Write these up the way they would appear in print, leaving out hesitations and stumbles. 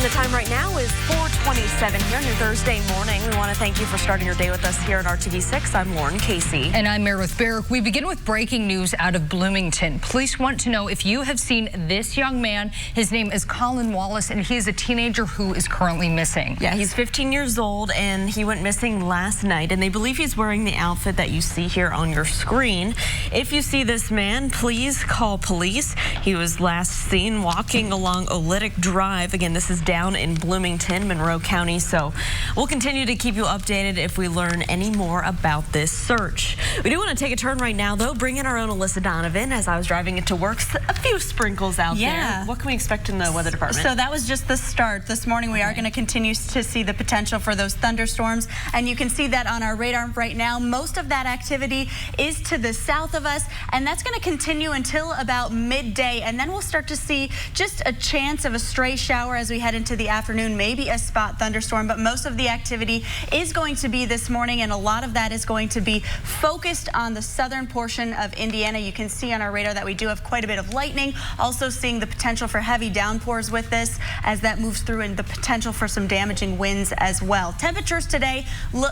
The time right now is 4:27 here on your Thursday morning. We want to thank you for starting your day with us here at RTV6. I'm Lauren Casey. And I'm Meredith Barrick. We begin with breaking news out of Bloomington. Police want to know if you have seen this young man. His name is Colin Wallace, and he is a teenager who is currently missing. Yeah, he's 15 years old, and he went missing last night, and they believe he's wearing the outfit that you see here on your screen. If you see this man, please call police. He was last seen walking along Olytic Drive. Again, this is down in Bloomington, Monroe County, so we'll continue to keep you updated if we learn any more about this search. We do want to take a turn right now, though. Bring in our own Alyssa Donovan. As I was driving into work, a few sprinkles out there. What can we expect in the weather department? So that was just the start. This morning we are going to continue to see the potential for those thunderstorms, and you can see that on our radar right now. Most of that activity is to the south of us, and that's going to continue until about midday, and then we'll start to see just a chance of a stray shower as we head into the afternoon, maybe a spot thunderstorm, but most of the activity is going to be this morning, and a lot of that is going to be focused on the southern portion of Indiana. You can see on our radar that we do have quite a bit of lightning, also seeing the potential for heavy downpours with this as that moves through, and the potential for some damaging winds as well. Temperatures today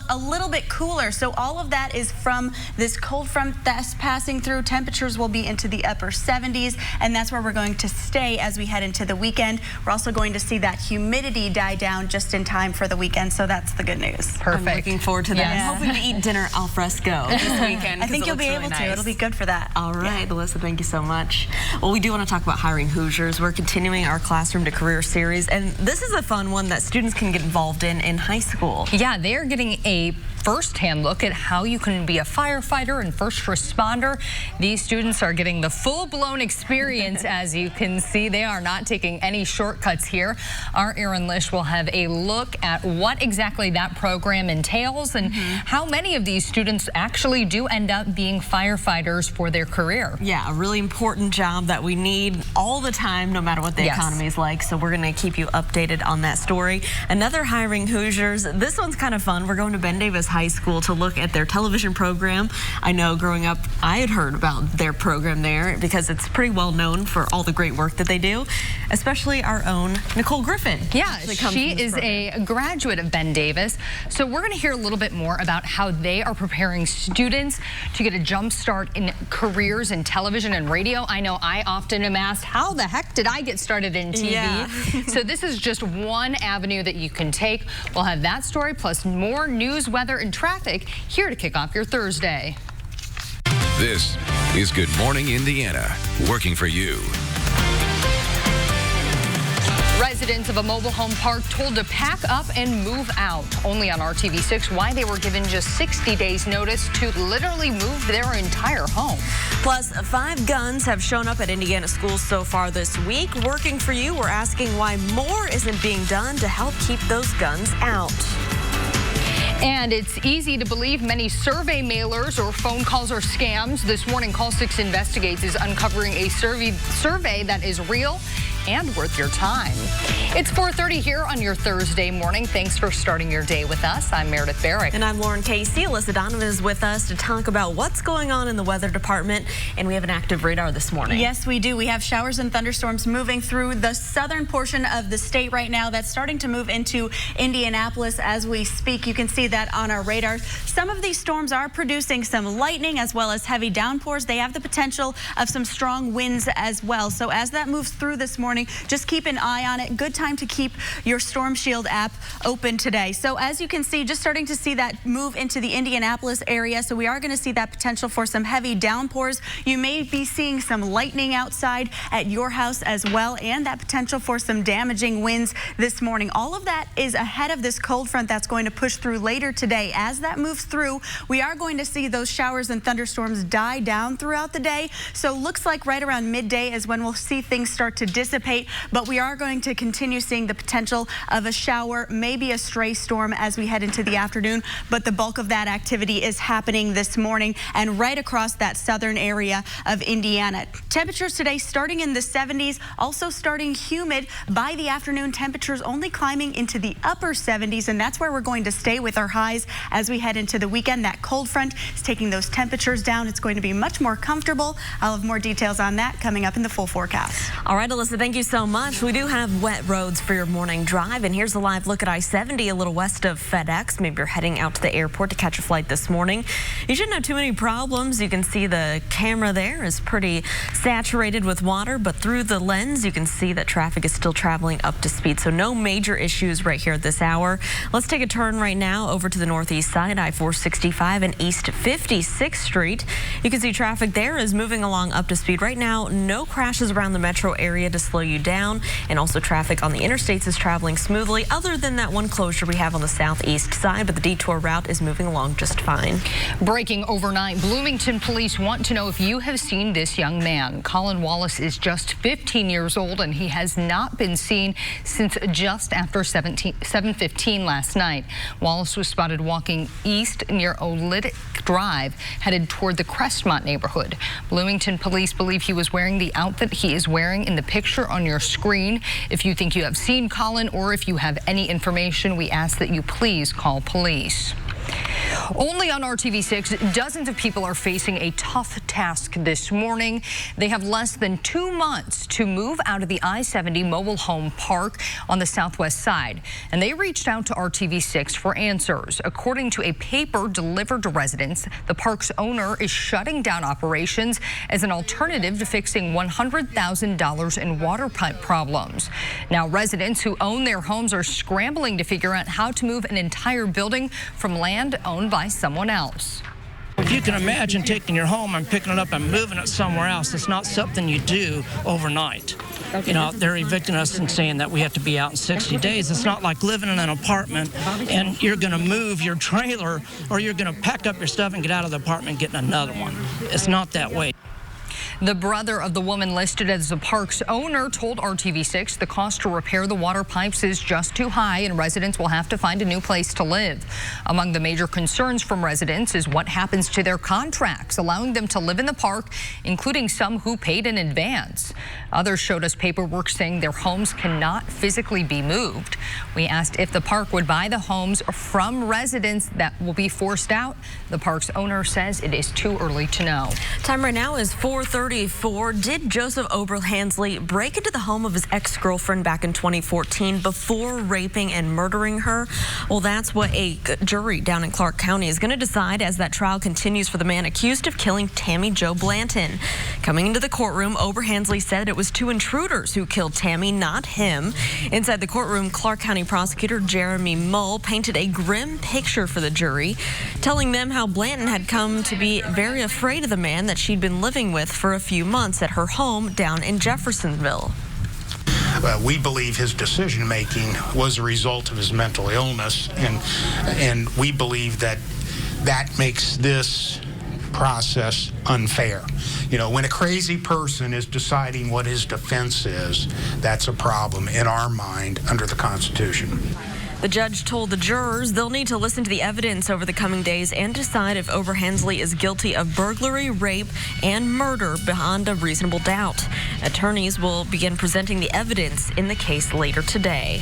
a little bit cooler, so all of that is from this cold front that's passing through. Temperatures will be into the upper 70s, and that's where we're going to stay as we head into the weekend. We're also going to see that humidity die down just in time for the weekend, so that's the good news. Perfect. I'm looking forward to that. Yeah. I'm hoping to eat dinner al fresco this weekend. I think you'll be able to. It'll be good for that. All right, Alyssa, thank you so much. Well, we do want to talk about hiring Hoosiers. We're continuing our Classroom to Career series, and this is a fun one that students can get involved in high school. Yeah, they are getting a first-hand look at how you can be a firefighter and first responder. These students are getting the full-blown experience. As you can see, they are not taking any shortcuts here. Our Aaron Lish will have a look at what exactly that program entails and how many of these students actually do end up being firefighters for their career. Yeah, a really important job that we need all the time, no matter what the economy is like. So we're going to keep you updated on that story. Another hiring Hoosiers. This one's kind of fun. We're going to Ben Davis High School to look at their television program. I know growing up, I had heard about their program there because it's pretty well known for all the great work that they do, especially our own Nicole Griffin. Yeah, she is a graduate of Ben Davis. So we're going to hear a little bit more about how they are preparing students to get a jump start in careers in television and radio. I know I often am asked, how the heck did I get started in TV? Yeah. So this is just one avenue that you can take. We'll have that story plus more news, weather, and traffic here to kick off your Thursday. This is Good Morning Indiana, working for you. Residents of a mobile home park told to pack up and move out. Only on RTV6 why they were given just 60 days notice to literally move their entire home. Plus, 5 guns have shown up at Indiana schools so far this week. Working for you, we're asking why more isn't being done to help keep those guns out. And it's easy to believe many survey mailers or phone calls are scams. This morning, Call 6 Investigates is uncovering a survey that is real and worth your time. It's 4:30 here on your Thursday morning. Thanks for starting your day with us. I'm Meredith Barrick. And I'm Lauren Casey. Alyssa Donovan is with us to talk about what's going on in the weather department. And we have an active radar this morning. Yes, we do. We have showers and thunderstorms moving through the southern portion of the state right now. That's starting to move into Indianapolis as we speak. You can see that on our radar. Some of these storms are producing some lightning as well as heavy downpours. They have the potential of some strong winds as well. So as that moves through this morning, just keep an eye on it. Good time to keep your Storm Shield app open today. So as you can see, just starting to see that move into the Indianapolis area. So we are going to see that potential for some heavy downpours. You may be seeing some lightning outside at your house as well, and that potential for some damaging winds this morning. All of that is ahead of this cold front that's going to push through later today. As that moves through, we are going to see those showers and thunderstorms die down throughout the day. So looks like right around midday is when we'll see things start to dissipate. But we are going to continue seeing the potential of a shower, maybe a stray storm as we head into the afternoon. But the bulk of that activity is happening this morning and right across that southern area of Indiana. Temperatures today starting in the 70s, also starting humid by the afternoon. Temperatures only climbing into the upper 70s, and that's where we're going to stay with our highs as we head into the weekend. That cold front is taking those temperatures down. It's going to be much more comfortable. I'll have more details on that coming up in the full forecast. All right, Alyssa, thank you Thank you so much. We do have wet roads for your morning drive, and here's a live look at I-70 a little west of FedEx. Maybe you're heading out to the airport to catch a flight this morning. You shouldn't have too many problems. You can see the camera there is pretty saturated with water, but through the lens you can see that traffic is still traveling up to speed, so no major issues right here at this hour. Let's take a turn right now over to the northeast side, I-465 and East 56th Street. You can see traffic there is moving along up to speed right now. No crashes around the metro area to slow you down, and also traffic on the interstates is traveling smoothly other than that one closure we have on the southeast side, but the detour route is moving along just fine. Breaking overnight, Bloomington police want to know if you have seen this young man. Colin Wallace is just 15 years old, and he has not been seen since just after 7:15 last night. Wallace was spotted walking east near Olytic Drive, headed toward the Crestmont neighborhood. Bloomington police believe he was wearing the outfit he is wearing in the picture on your screen. If you think you have seen Colin, or if you have any information, we ask that you please call police. Only on RTV6, dozens of people are facing a tough task this morning. They have less than 2 months to move out of the I-70 mobile home park on the southwest side, and they reached out to RTV6 for answers. According to a paper delivered to residents, the park's owner is shutting down operations as an alternative to fixing $100,000 in water pipe problems. Now, residents who own their homes are scrambling to figure out how to move an entire building from land owned by someone else. If you can imagine taking your home and picking it up and moving it somewhere else, it's not something you do overnight. You know, they're evicting us and saying that we have to be out in 60 days. It's not like living in an apartment and you're going to move your trailer, or you're going to pack up your stuff and get out of the apartment and get in another one. It's not that way. The brother of the woman listed as the park's owner told RTV6 the cost to repair the water pipes is just too high, and residents will have to find a new place to live. Among the major concerns from residents is what happens to their contracts, allowing them to live in the park, including some who paid in advance. Others showed us paperwork saying their homes cannot physically be moved. We asked if the park would buy the homes from residents that will be forced out. The park's owner says it is too early to know. Time right now is 4:34. Did Joseph Oberhansley break into the home of his ex-girlfriend back in 2014 before raping and murdering her? Well, that's what a jury down in Clark County is going to decide as that trial continues for the man accused of killing Tammy Jo Blanton. Coming into the courtroom, Oberhansley said it was two intruders who killed Tammy, not him. Inside the courtroom, Clark County prosecutor Jeremy Mull painted a grim picture for the jury, telling them how Blanton had come to be very afraid of the man that she'd been living with for a few months at her home down in Jeffersonville. We believe his decision-making was a result of his mental illness, and we believe that makes this process unfair. You know, when a crazy person is deciding what his defense is, that's a problem in our mind under the Constitution. The judge told the jurors they'll need to listen to the evidence over the coming days and decide if Oberhansley is guilty of burglary, rape, and murder beyond a reasonable doubt. Attorneys will begin presenting the evidence in the case later today.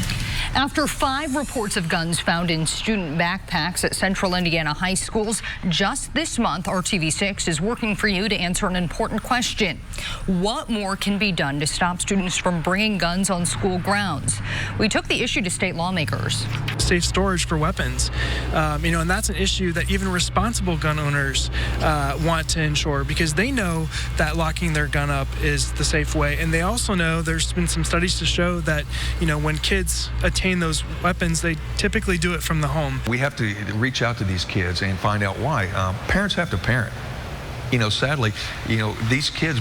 After 5 reports of guns found in student backpacks at Central Indiana high schools just this month, RTV6 is working for you to answer an important question. What more can be done to stop students from bringing guns on school grounds? We took the issue to state lawmakers. Safe storage for weapons, and that's an issue that even responsible gun owners want to ensure, because they know that locking their gun up is the safe way, and they also know there's been some studies to show that when kids attain those weapons, they typically do it from the home. We have to reach out to these kids and find out why. Parents have to parent. Sadly, these kids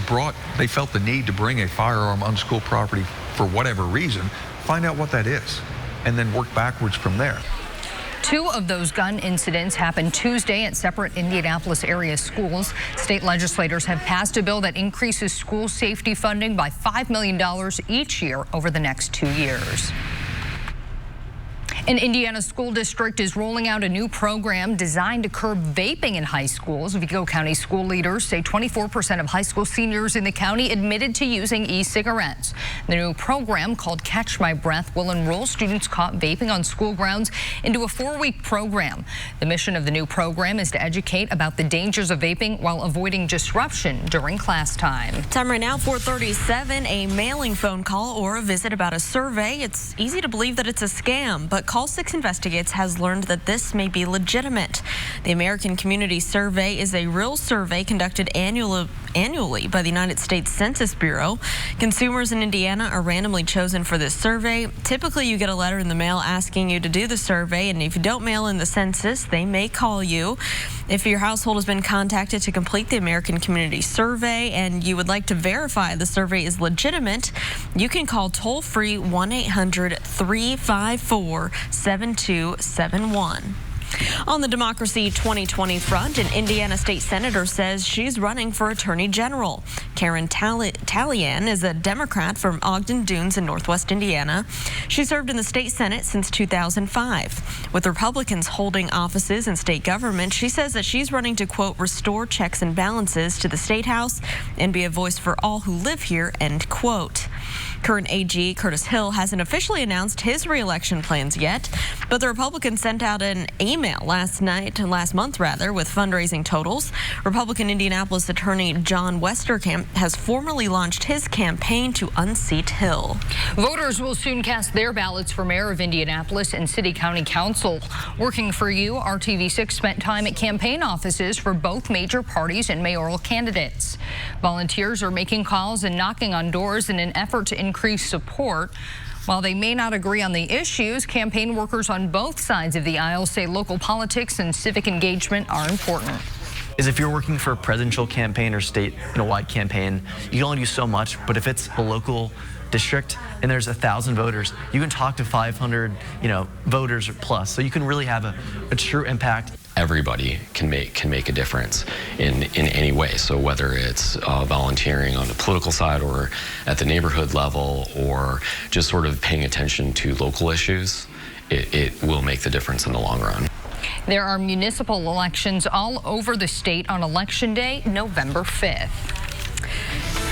they felt the need to bring a firearm on school property for whatever reason. Find out what that is, and then work backwards from there. 2 of those gun incidents happened Tuesday at separate Indianapolis area schools. State legislators have passed a bill that increases school safety funding by $5 million each year over the next 2 years. An Indiana school district is rolling out a new program designed to curb vaping in high schools. Vigo County school leaders say 24% of high school seniors in the county admitted to using e-cigarettes. The new program, called Catch My Breath, will enroll students caught vaping on school grounds into a 4-week program. The mission of the new program is to educate about the dangers of vaping while avoiding disruption during class time. Time right now, 4:37, a mailing phone call or a visit about a survey. It's easy to believe that it's a scam, but Call 6 Investigates has learned that this may be legitimate. The American Community Survey is a real survey conducted annually by the United States Census Bureau. Consumers in Indiana are randomly chosen for this survey. Typically, you get a letter in the mail asking you to do the survey, and if you don't mail in the census, they may call you. If your household has been contacted to complete the American Community Survey and you would like to verify the survey is legitimate, you can call toll-free 1-800-354-7271. On the Democracy 2020 front, an Indiana state senator says she's running for attorney general. Karen Talian is a Democrat from Ogden Dunes in northwest Indiana. She served in the state Senate since 2005. With Republicans holding offices in state government, she says that she's running to, quote, restore checks and balances to the state house and be a voice for all who live here, end quote. Current AG Curtis Hill hasn't officially announced his re-election plans yet, but the Republicans sent out an email last month with fundraising totals. Republican Indianapolis attorney John Westerkamp has formally launched his campaign to unseat Hill. Voters will soon cast their ballots for mayor of Indianapolis and city county council. Working for you, RTV6 spent time at campaign offices for both major parties and mayoral candidates. Volunteers are making calls and knocking on doors in an effort to increase support. While they may not agree on the issues, campaign workers on both sides of the aisle say local politics and civic engagement are important. If you're working for a presidential campaign or statewide campaign, you can only do so much, but if it's a local district and there's 1,000 voters, you can talk to 500, voters or plus. So you can really have a true impact. Everybody can make a difference in any way. So whether it's volunteering on the political side or at the neighborhood level or just sort of paying attention to local issues, it will make the difference in the long run. There are municipal elections all over the state on Election Day, November 5th.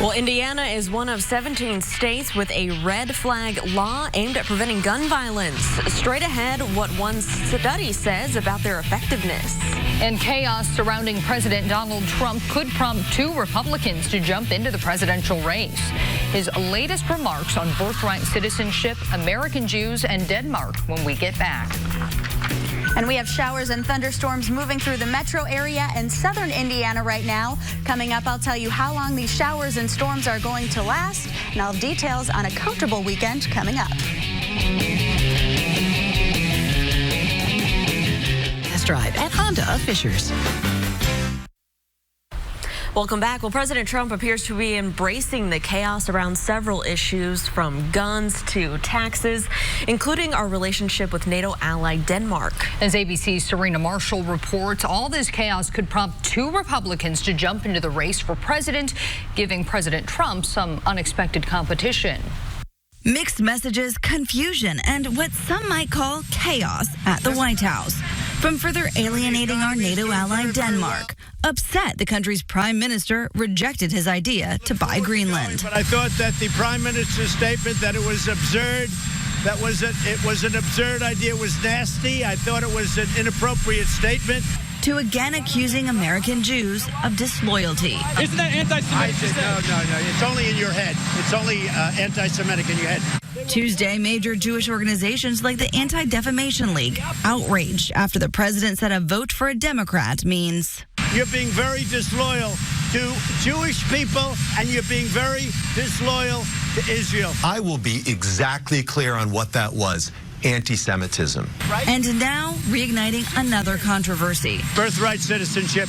Well, Indiana is one of 17 states with a red flag law aimed at preventing gun violence. Straight ahead, what one study says about their effectiveness. And chaos surrounding President Donald Trump could prompt 2 Republicans to jump into the presidential race. His latest remarks on birthright citizenship, American Jews, and Denmark when we get back. And we have showers and thunderstorms moving through the metro area and southern Indiana right now. Coming up, I'll tell you how long these showers and storms are going to last, and I'll have details on a comfortable weekend coming up. Test drive at Honda of Fishers. Welcome back. Well, President Trump appears to be embracing the chaos around several issues, from guns to taxes, including our relationship with NATO ally Denmark. As ABC's Serena Marshall reports, all this chaos could prompt 2 Republicans to jump into the race for president, giving President Trump some unexpected competition. Mixed messages, confusion, and what some might call chaos at the White House. From further alienating our NATO ally Denmark, upset the country's prime minister rejected his idea to buy Greenland. But I thought that the prime minister's statement that it was absurd, it was an absurd idea, it was nasty. I thought it was an inappropriate statement. To again accusing American Jews of disloyalty. Isn't that anti-Semitic? No. It's only in your head. It's only anti-Semitic in your head. Tuesday, major Jewish organizations like the Anti-Defamation League outraged after the president said a vote for a Democrat means you're being very disloyal to Jewish people, and you're being very disloyal to Israel. I will be exactly clear on what that was. Anti-Semitism. Right? And now reigniting another controversy. Birthright citizenship,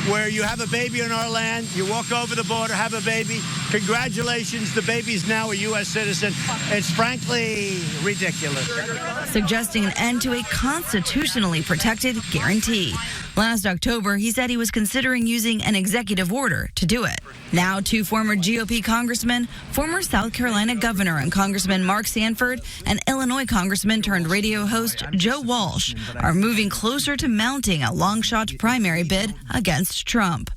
where you have a baby in our land, you walk over the border, have a baby. Congratulations, the baby's now a U.S. citizen. It's frankly ridiculous. Suggesting an end to a constitutionally protected guarantee. Last October, he said he was considering using an executive order to do it. Now, 2 former GOP congressmen, former South Carolina Governor and Congressman Mark Sanford, and Illinois Congressman turned radio host Joe Walsh are moving closer to mounting a long-shot primary bid against Trump.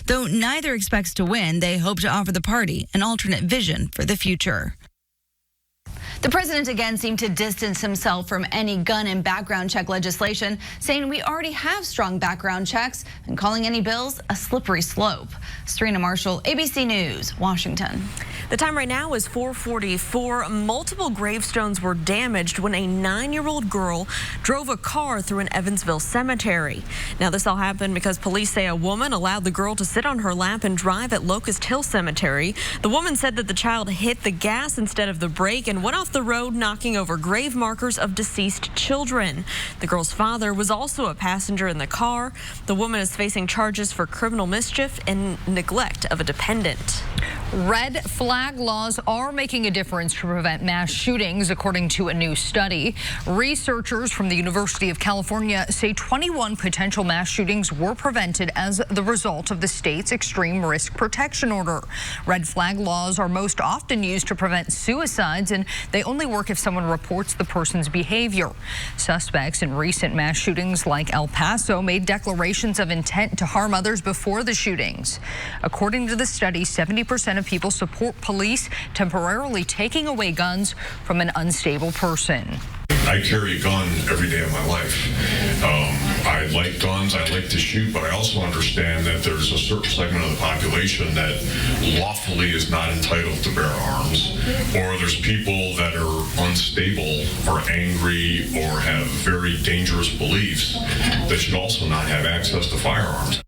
Though neither expects to win, they hope to offer the party an alternate vision for the future. The president again seemed to distance himself from any gun and background check legislation, saying we already have strong background checks and calling any bills a slippery slope. Serena Marshall, ABC News, Washington. The time right now is 4:44. Multiple gravestones were damaged when a 9-year-old girl drove a car through an Evansville cemetery. Now, this all happened because police say a woman allowed the girl to sit on her lap and drive at Locust Hill Cemetery. The woman said that the child hit the gas instead of the brake and went off the road, knocking over grave markers of deceased children. The girl's father was also a passenger in the car. The woman is facing charges for criminal mischief and neglect of a dependent. Red flag laws are making a difference to prevent mass shootings, according to a new study. Researchers from the University of California say 21 potential mass shootings were prevented as the result of the state's extreme risk protection order. Red flag laws are most often used to prevent suicides, and they only work if someone reports the person's behavior. Suspects in recent mass shootings like El Paso made declarations of intent to harm others before the shootings. According to the study, 70% of people support police temporarily taking away guns from an unstable person. I carry a gun every day of my life. I like guns, I like to shoot, but I also understand that there's a certain segment of the population that lawfully is not entitled to bear arms, or there's people that are unstable or angry or have very dangerous beliefs that should also not have access to firearms.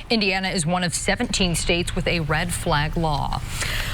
Indiana is one of 17 states with a red flag law.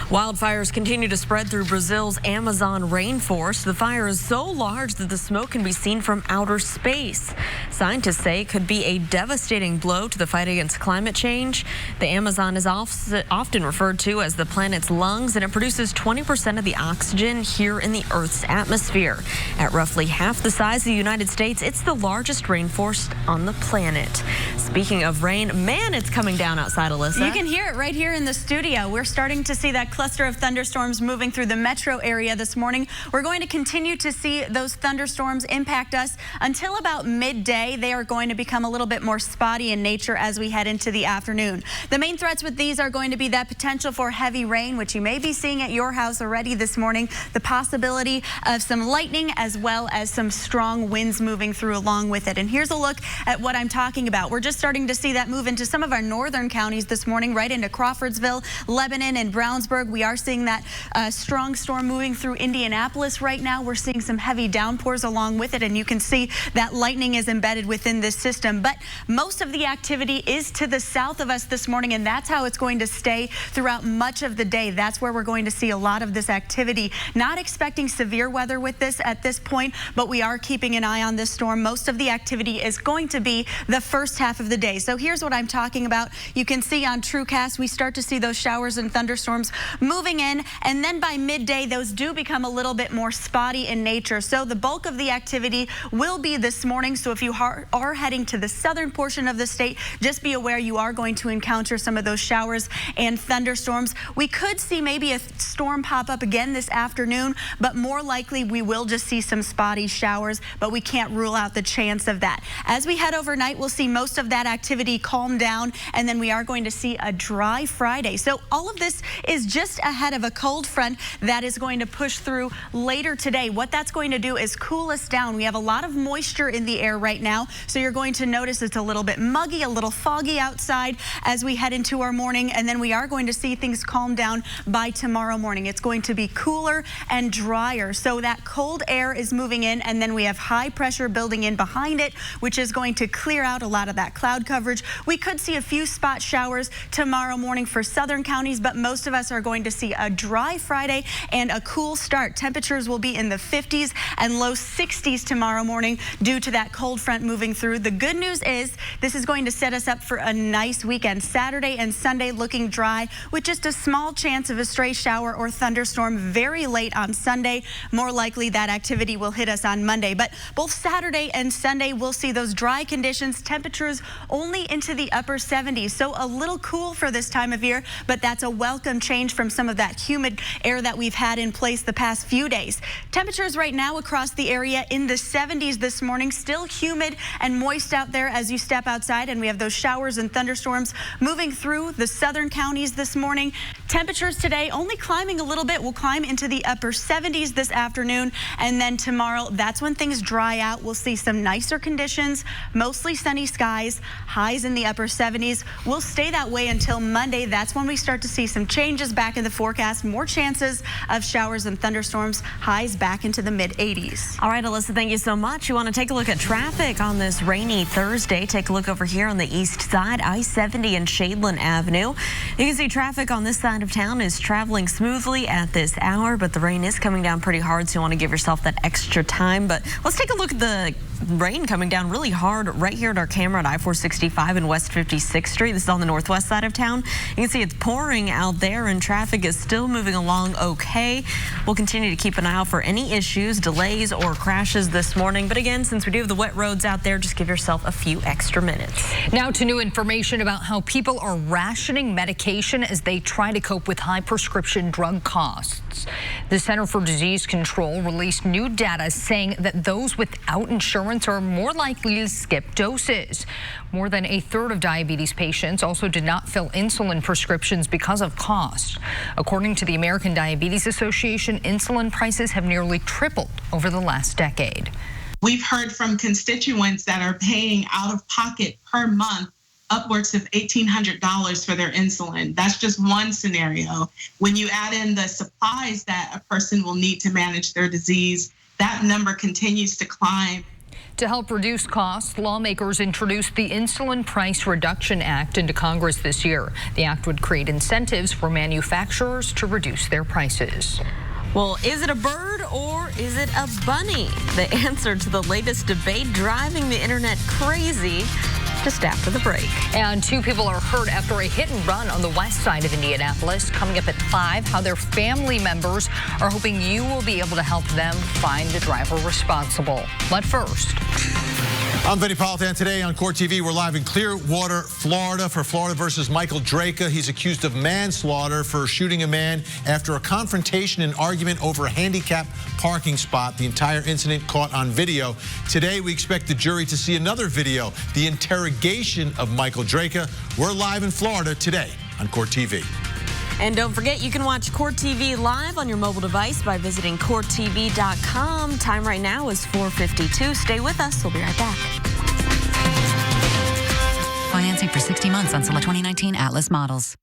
Wildfires continue to spread through Brazil's Amazon rainforest. The fire is so large that the smoke can be seen from outer space. Scientists say it could be a devastating blow to the fight against climate change. The Amazon is often referred to as the planet's lungs, and it produces 20% of the oxygen here in the Earth's atmosphere. At roughly half the size of the United States, it's the largest rainforest on the planet. Speaking of rain, man, it's coming down outside, Alyssa. You can hear it right here in the studio. We're starting to see that cluster of thunderstorms moving through the metro area this morning. We're going to continue to see those thunderstorms impact us until about midday. They are going to become a little bit more spotty in nature as we head into the afternoon. The main threats with these are going to be that potential for heavy rain, which you may be seeing at your house already this morning, the possibility of some lightning as well as some strong winds moving through along with it. And here's a look at what I'm talking about. We're just starting to see that move into some of our northern counties this morning, right into Crawfordsville, Lebanon, and Brownsburg. We are seeing that strong storm moving through Indianapolis right now. We're seeing some heavy downpours along with it, and you can see that lightning is embedded within this system. But most of the activity is to the south of us this morning, and that's how it's going to stay throughout much of the day. That's where we're going to see a lot of this activity. Not expecting severe weather with this at this point, but we are keeping an eye on this storm. Most of the activity is going to be the first half of the day. So here's what I'm talking about. You can see on TrueCast, we start to see those showers and thunderstorms moving in, and then by midday, those do become a little bit more spotty in nature. So the bulk of the activity will be this morning. So if you are heading to the southern portion of the state, just be aware you are going to encounter some of those showers and thunderstorms. We could see maybe a storm pop up again this afternoon, but more likely we will just see some spotty showers, but we can't rule out the chance of that. As we head overnight, we'll see most of that activity calm down, and then we are going to see a dry Friday. So all of this is just ahead of a cold front that is going to push through later today. What that's going to do is cool us down. We have a lot of moisture in the air right now, so you're going to notice it's a little bit muggy, a little foggy outside as we head into our morning, and then we are going to see things calm down by tomorrow morning. It's going to be cooler and drier, so that cold air is moving in, and then we have high pressure building in behind it, which is going to clear out a lot of that cloud coverage. We could see a few spot showers tomorrow morning for southern counties, but most of us are going going to see a dry Friday and a cool start. Temperatures will be in the 50s and low 60s tomorrow morning due to that cold front moving through. The good news is this is going to set us up for a nice weekend. Saturday and Sunday looking dry with just a small chance of a stray shower or thunderstorm very late on Sunday. More likely that activity will hit us on Monday. But both Saturday and Sunday we'll see those dry conditions. Temperatures only into the upper 70s. So a little cool for this time of year, but that's a welcome change from some of that humid air that we've had in place the past few days. Temperatures right now across the area in the 70s this morning. Still humid and moist out there as you step outside, and we have those showers and thunderstorms moving through the southern counties this morning. Temperatures today only climbing a little bit. We'll climb into the upper 70s this afternoon, and then tomorrow that's when things dry out. We'll see some nicer conditions, mostly sunny skies, highs in the upper 70s. We'll stay that way until Monday. That's when we start to see some changes back in the forecast. More chances of showers and thunderstorms, highs back into the mid 80s. All right, Alyssa, thank you so much. You want to take a look at traffic on this rainy Thursday? Take a look over here on the east side, I-70 and Shadeland Avenue. You can see traffic on this side of town is traveling smoothly at this hour, but the rain is coming down pretty hard, so you want to give yourself that extra time. But let's take a look at the rain coming down really hard right here at our camera at I-465 and West 56th Street. This is on the northwest side of town. You can see it's pouring out there and traffic is still moving along okay. We'll continue to keep an eye out for any issues, delays, or crashes this morning. But again, since we do have the wet roads out there, just give yourself a few extra minutes. Now to new information about how people are rationing medication as they try to cope with high prescription drug costs. The Center for Disease Control released new data saying that those without insurance are more likely to skip doses. More than a third of diabetes patients also did not fill insulin prescriptions because of cost. According to the American Diabetes Association, insulin prices have nearly tripled over the last decade. We've heard from constituents that are paying out of pocket per month upwards of $1,800 for their insulin. That's just one scenario. When you add in the supplies that a person will need to manage their disease, that number continues to climb. To help reduce costs, lawmakers introduced the Insulin Price Reduction Act into Congress this year. The act would create incentives for manufacturers to reduce their prices. Well, is it a bird or is it a bunny? The answer to the latest debate driving the internet crazy just after the break. And 2 people are hurt after a hit and run on the west side of Indianapolis. Coming up at 5, how their family members are hoping you will be able to help them find the driver responsible. But first, I'm Vinny Politan. Today on Court TV, we're live in Clearwater, Florida for Florida versus Michael Draka. He's accused of manslaughter for shooting a man after a confrontation and argument over a handicapped parking spot. The entire incident caught on video. Today, we expect the jury to see another video, the interrogation of Michael Draka. We're live in Florida today on Court TV. And don't forget, you can watch Court TV live on your mobile device by visiting CourtTV.com. Time right now is 4:52. Stay with us. We'll be right back. Financing for 60 months on some 2019 Atlas models.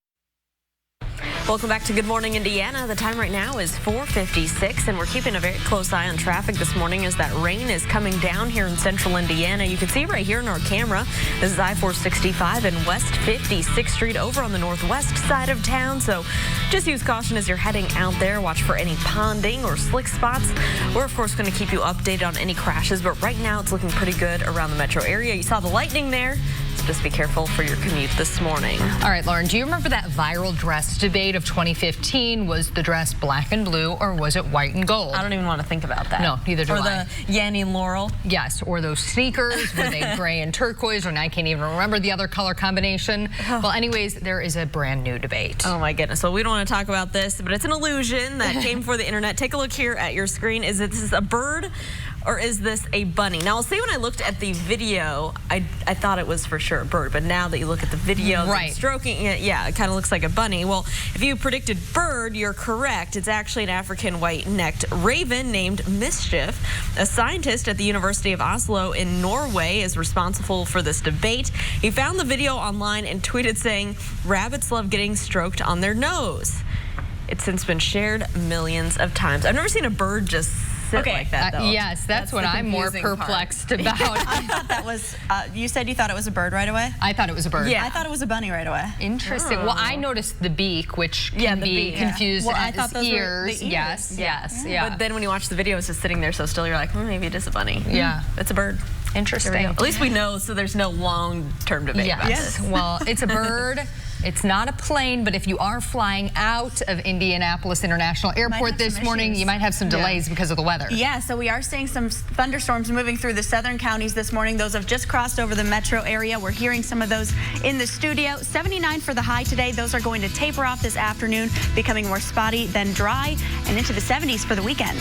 Welcome back to Good Morning Indiana. The time right now is 4:56, and we're keeping a very close eye on traffic this morning as that rain is coming down here in central Indiana. You can see right here in our camera, this is I-465 and West 56th Street over on the northwest side of town. So just use caution as you're heading out there. Watch for any ponding or slick spots. We're, of course, going to keep you updated on any crashes, but right now it's looking pretty good around the metro area. You saw the lightning there. Just be careful for your commute this morning. All right, Lauren, do you remember that viral dress debate of 2015? Was the dress black and blue or was it white and gold? I don't even want to think about that. No, neither do I. Or the Yanni and Laurel? Yes, or those sneakers, were they gray and turquoise, and I can't even remember the other color combination. Well, anyways, there is a brand new debate. Oh my goodness. Well, we don't want to talk about this, but it's an illusion that came for the internet. Take a look here at your screen. Is this a bird or is this a bunny? Now, I'll say when I looked at the video, I thought it was for sure a bird, but now that you look at the video, right, stroking it, yeah, it kind of looks like a bunny. Well, if you predicted bird, you're correct. It's actually an African white-necked raven named Mischief. A scientist at the University of Oslo in Norway is responsible for this debate. He found the video online and tweeted saying, "Rabbits love getting stroked on their nose." It's since been shared millions of times. I've never seen a bird just sit like that, though. Yes, that's what I'm more perplexed about. I thought that was, you said you thought it was a bird right away? I thought it was a bird. Yeah. I thought it was a bunny right away. Interesting. Well, I noticed the beak, which can be confused Well, I as thought those were ears. the ears. Yes. But then when you watch the video, it's just sitting there so still, you're like, maybe it is a bunny. Yeah. It's a bird. Interesting. At least we know, so there's no long-term debate about this. Well, it's a bird. It's not a plane, but if you are flying out of Indianapolis International Airport this morning, you might have some delays because of the weather. Yeah, so we are seeing some thunderstorms moving through the southern counties this morning. Those have just crossed over the metro area. We're hearing some of those in the studio. 79 for the high today. Those are going to taper off this afternoon, becoming more spotty, then dry, and into the 70s for the weekend.